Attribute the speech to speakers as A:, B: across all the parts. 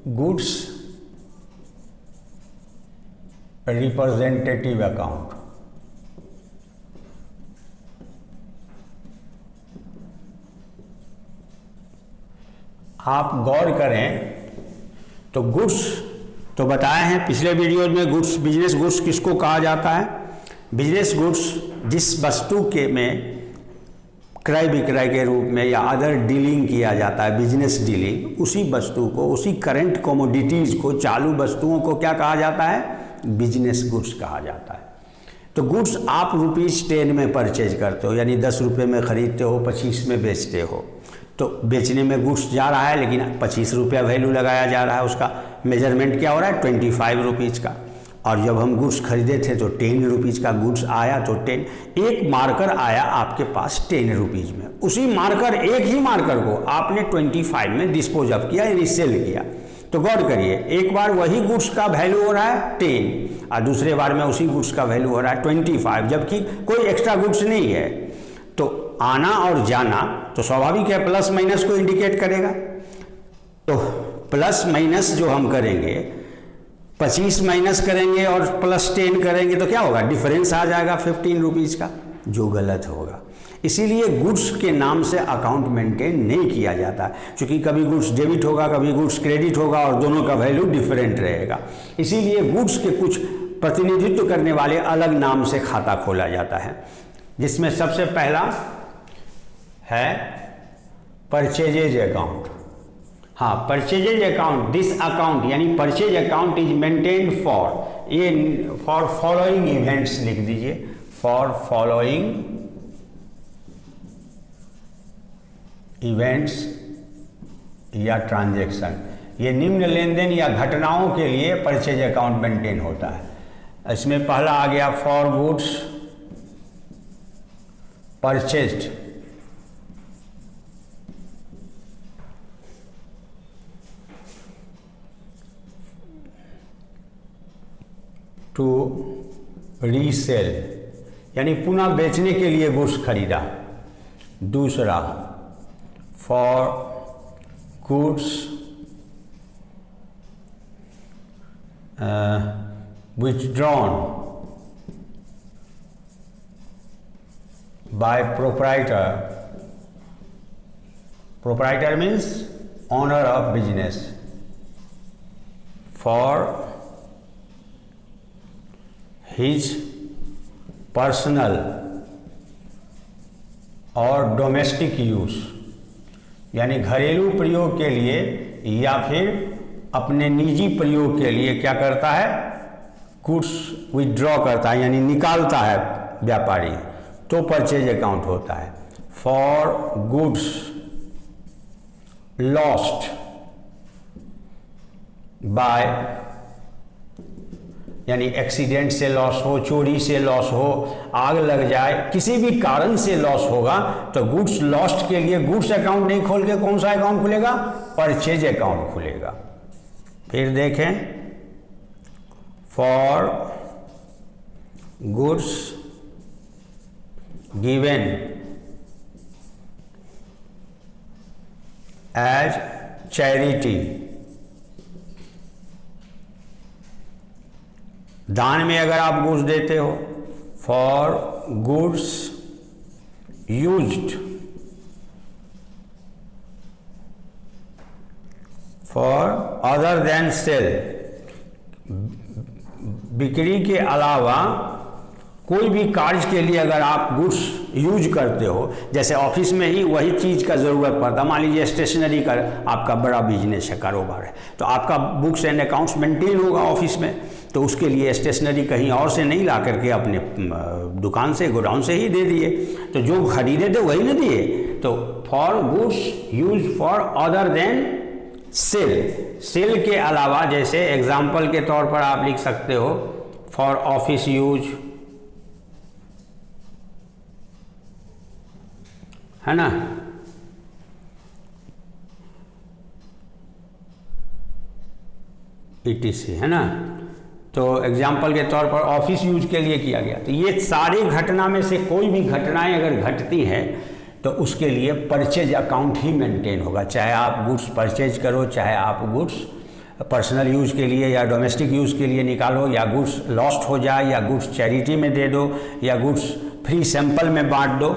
A: Goods representative account. आप गौर करें तो गुड्स तो बताए हैं पिछले वीडियो में, गुड्स बिजनेस गुड्स किसको कहा जाता है? बिजनेस गुड्स जिस वस्तु के में क्रय विक्रय के रूप में या अदर डीलिंग किया जाता है, बिजनेस डीलिंग, उसी वस्तु को, उसी करंट कमोडिटीज़ को, चालू वस्तुओं को क्या कहा जाता है? बिजनेस गुड्स कहा जाता है। तो गुड्स आप ₹10 में परचेज करते हो, यानी 10 रुपये में ख़रीदते हो, 25 में बेचते हो, तो बेचने में गुड्स जा रहा है लेकिन 25 रुपया वैल्यू लगाया जा रहा है, उसका मेजरमेंट क्या हो रहा है? 25 रुपीज़ का। और जब हम गुड्स खरीदे थे तो 10 रुपीज़ का गुड्स आया, तो 10 एक मार्कर आया आपके पास 10 रुपीज़ में, उसी मार्कर, एक ही मार्कर को आपने 25 में डिस्पोज ऑफ किया, यानी सेल किया। तो गौर करिए, एक बार वही गुड्स का वैल्यू हो रहा है 10 और दूसरे बार में उसी गुड्स का वैल्यू हो रहा है 25, जबकि कोई एक्स्ट्रा गुड्स नहीं है। तो आना और जाना तो स्वाभाविक है प्लस माइनस को इंडिकेट करेगा। तो प्लस माइनस जो हम करेंगे, 25 माइनस करेंगे और प्लस 10 करेंगे तो क्या होगा? डिफरेंस आ जाएगा 15 रुपीज़ का, जो गलत होगा। इसीलिए गुड्स के नाम से अकाउंट मेंटेन नहीं किया जाता, क्योंकि कभी गुड्स डेबिट होगा, कभी गुड्स क्रेडिट होगा और दोनों का वैल्यू डिफरेंट रहेगा। इसीलिए गुड्स के कुछ प्रतिनिधित्व करने वाले अलग नाम से खाता खोला जाता है, जिसमें सबसे पहला है परचेजेज अकाउंट। हाँ, परचेजेज अकाउंट, दिस अकाउंट यानी purchase account is maintained for, ये फॉर फॉलोइंग इवेंट्स लिख दीजिए, फॉर फॉलोइंग इवेंट्स या ट्रांजैक्शन, ये निम्न लेन देन या घटनाओं के लिए परचेज अकाउंट मेंटेन होता है। इसमें पहला आ गया for goods purchased, to resale, यानी पुनः बेचने के लिए गुड्स खरीदा। दूसरा for goods withdrawn by proprietor, proprietor means owner of business, for his personal और डोमेस्टिक यूज, यानी घरेलू प्रयोग के लिए या फिर अपने निजी प्रयोग के लिए क्या करता है? गुड्स विथड्रॉ करता है, यानी निकालता है व्यापारी, तो परचेज अकाउंट होता है। फॉर गुड्स लॉस्ट बाय, यानी एक्सीडेंट से लॉस हो, चोरी से लॉस हो, आग लग जाए, किसी भी कारण से लॉस होगा तो गुड्स लॉस्ट के लिए गुड्स अकाउंट नहीं खोल के कौन सा अकाउंट खुलेगा? परचेज अकाउंट खुलेगा। फिर देखें, for goods given as charity, दान में अगर आप गुड्स देते हो। For goods used for other than sale, बिक्री के अलावा कोई भी कार्य के लिए अगर आप गुड्स यूज करते हो, जैसे ऑफिस में ही वही चीज़ का ज़रूरत पड़ता, मान लीजिए स्टेशनरी का आपका बड़ा बिजनेस है, कारोबार है, तो आपका बुक्स एंड अकाउंट्स मेंटेन होगा ऑफिस में, तो उसके लिए स्टेशनरी कहीं और से नहीं ला करके अपने दुकान से, गोडाउन से ही दे दिए, तो जो खरीदे थे वही न दिए। तो for goods use for other than sale, sale के अलावा, जैसे एग्जाम्पल के तौर पर आप लिख सकते हो फॉर ऑफिस यूज, है ना, ETC, है ना। तो एग्जाम्पल के तौर पर ऑफिस यूज के लिए किया गया। तो ये सारी घटना में से कोई भी घटनाएं अगर घटती हैं तो उसके लिए परचेज अकाउंट ही मेंटेन होगा, चाहे आप गुड्स परचेज करो, चाहे आप गुड्स पर्सनल यूज़ के लिए या डोमेस्टिक यूज़ के लिए निकालो, या गुड्स लॉस्ट हो जाए, या गुड्स चैरिटी में दे दो, या गुड्स फ्री सैंपल में बांट दो।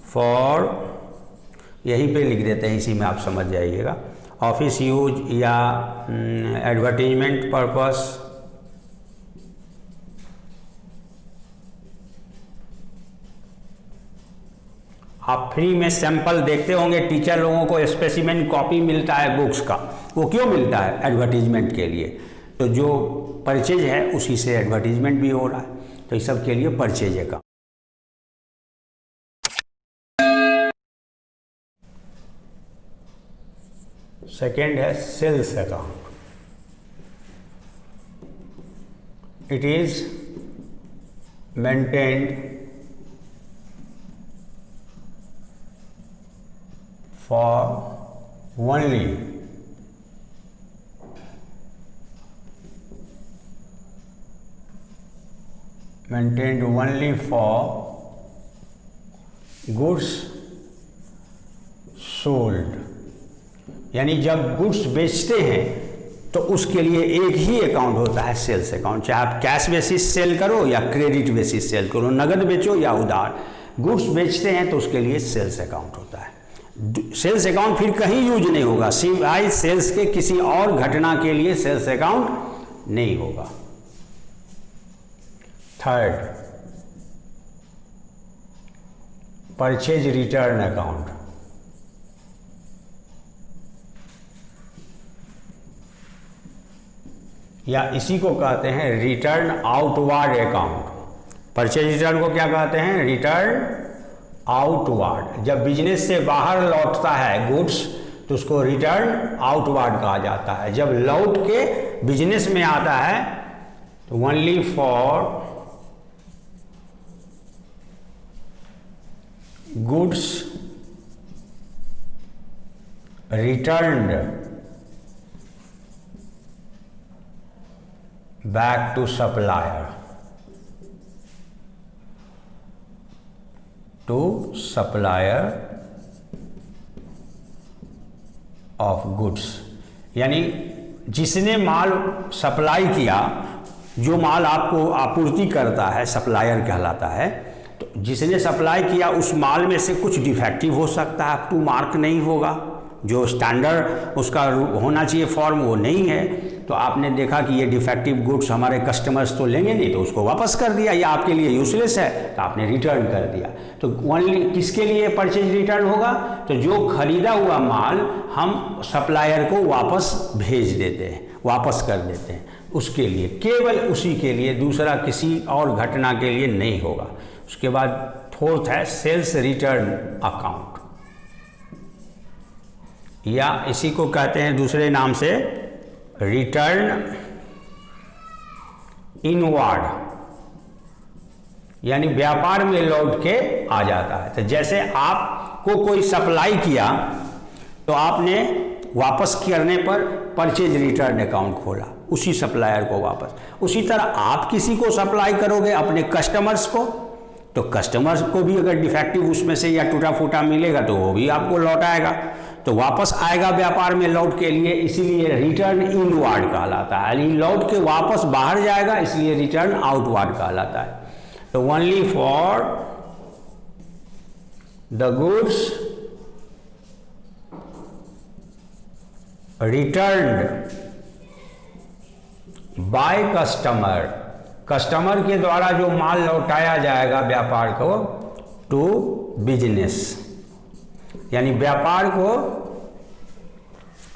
A: फॉर यहीं पे लिख देते हैं, इसी में आप समझ जाइएगा। ऑफिस यूज या एडवर्टीजमेंट पर्पस, आप फ्री में सैंपल देखते होंगे, टीचर लोगों को स्पेसिमेन कॉपी मिलता है बुक्स का, वो क्यों मिलता है? एडवर्टीजमेंट के लिए। तो जो परचेज है उसी से एडवर्टीजमेंट भी हो रहा है, तो इस सब के लिए परचेज है का। सेकेंड है sales account. It is maintained for only maintained only for goods sold, यानी जब गुड्स बेचते हैं तो उसके लिए एक ही अकाउंट होता है, सेल्स अकाउंट। चाहे आप कैश बेसिस सेल करो या क्रेडिट बेसिस सेल करो, नगद बेचो या उधार, गुड्स बेचते हैं तो उसके लिए सेल्स अकाउंट होता है। सेल्स अकाउंट फिर कहीं यूज नहीं होगा, सिवाय सेल्स के किसी और घटना के लिए सेल्स अकाउंट नहीं होगा। Third, purchase return account. या इसी को कहते हैं return outward account. Purchase return को क्या कहते हैं? Return outward. जब बिजनेस से बाहर लौटता है गुड्स तो उसको रिटर्न आउटवार्ड कहा जाता है। जब लौट के बिजनेस में आता है तो only for goods returned back to supplier, to supplier of goods, यानी जिसने माल सप्लाई किया, जो माल आपको आपूर्ति करता है सप्लायर कहलाता है। तो जिसने सप्लाई किया उस माल में से कुछ डिफेक्टिव हो सकता है, अप टू मार्क नहीं होगा, जो स्टैंडर्ड उसका होना चाहिए फॉर्म वो नहीं है, तो आपने देखा कि ये डिफेक्टिव गुड्स हमारे कस्टमर्स तो लेंगे नहीं, तो उसको वापस कर दिया, या आपके लिए यूजलेस है तो आपने रिटर्न कर दिया। तो ओनली किसके लिए परचेज रिटर्न होगा? तो जो खरीदा हुआ माल हम सप्लायर को वापस भेज देते हैं, वापस कर देते हैं, उसके लिए, केवल उसी के लिए, दूसरा किसी और घटना के लिए नहीं होगा। उसके बाद फोर्थ है सेल्स रिटर्न अकाउंट, या इसी को कहते हैं दूसरे नाम से रिटर्न इनवार्ड, यानी व्यापार में लौट के आ जाता है। तो जैसे आपको कोई सप्लाई किया तो आपने वापस करने पर परचेज रिटर्न अकाउंट खोला उसी सप्लायर को वापस। उसी तरह आप किसी को सप्लाई करोगे अपने कस्टमर्स को, तो कस्टमर्स को भी अगर डिफेक्टिव उसमें से या टूटा फूटा मिलेगा तो वो भी आपको लौटाएगा, तो वापस आएगा व्यापार में लौट के लिए, इसीलिए रिटर्न इनवार्ड कहलाता है। यानी लौट के वापस बाहर जाएगा, इसलिए रिटर्न आउटवार्ड कहलाता है। तो only for the goods returned by customer, customer के द्वारा जो माल लौटाया जाएगा व्यापार को, टू बिजनेस, यानी व्यापार को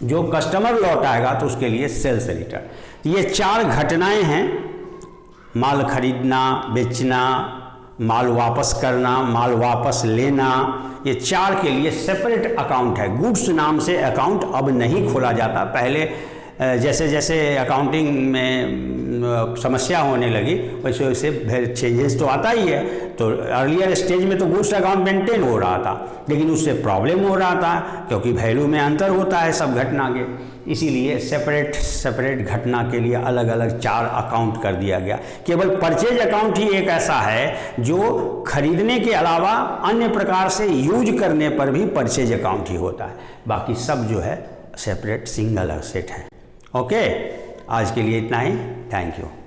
A: जो कस्टमर लौटाएगा तो उसके लिए सेल्स रिटर्न। ये चार घटनाएं हैं, माल खरीदना, बेचना, माल वापस करना, माल वापस लेना, ये चार के लिए सेपरेट अकाउंट है। गुड्स नाम से अकाउंट अब नहीं खोला जाता। पहले जैसे जैसे अकाउंटिंग में समस्या होने लगी वैसे वैसे चेंजेस तो आता ही है। तो अर्लियर स्टेज में तो गुड्स अकाउंट मेंटेन हो रहा था, लेकिन उससे प्रॉब्लम हो रहा था क्योंकि वैल्यू में अंतर होता है सब घटना के, इसीलिए सेपरेट घटना के लिए अलग अलग चार अकाउंट कर दिया गया। केवल परचेज अकाउंट ही एक ऐसा है जो खरीदने के अलावा अन्य प्रकार से यूज करने पर भी परचेज अकाउंट ही होता है, बाकी सब जो है सेपरेट सिंगल एसेट है। ओके, आज के लिए इतना ही। Thank you.